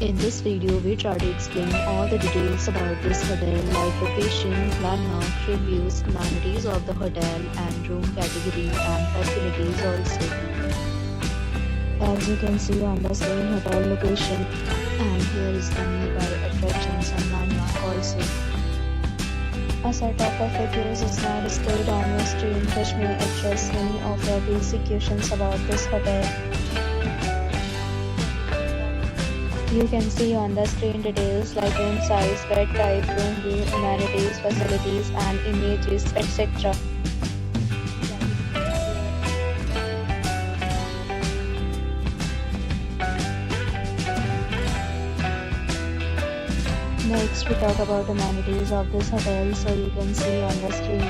In this video, we try to explain all the details about this hotel like location, landmark, reviews, amenities of the hotel and room category and facilities also. As you can see on the screen, hotel location, and here is the nearby attractions and landmark also. A set of FAQs is now displayed on your screen which may address many of your basic questions about this hotel. You can see on the screen details like room size, bed type, room view, amenities, facilities and images, etc. Next, we talk about amenities of this hotel. So you can see on the screen,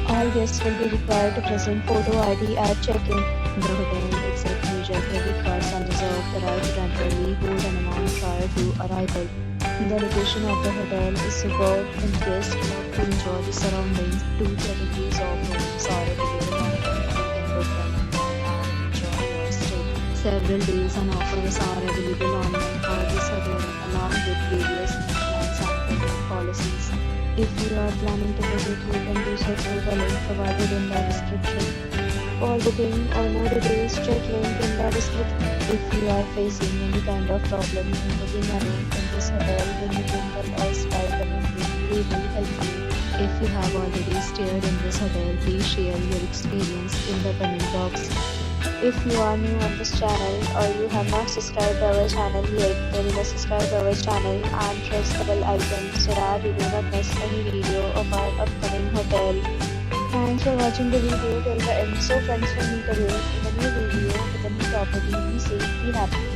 all guests will be required to present photo ID at check-in. The hotel accepts major credit cards and reserves the right to temporarily hold an amount prior to arrival. The location of the hotel is superb and guests love to enjoy the surroundings. 2 categories of rooms are available online. You can book them online and enjoy your stay. Several days and offers are available online for this hotel along with various plans and payment policies. If you are planning to visit, you can do so through the link provided in the description. For booking or more details, check link in the description. If you are facing any kind of problem in booking a room in this hotel, then you can tell us by commenting. We will help you. If you have already stayed in this hotel, please share your experience in the comment box. If you are new on this channel or you have not subscribed our channel yet, then you must subscribe our channel and press the bell icon so that you do not miss any video of our upcoming hotel. Thanks for watching the video till the end. So friends, will meet again in a new video with a new property. Be safe, be happy.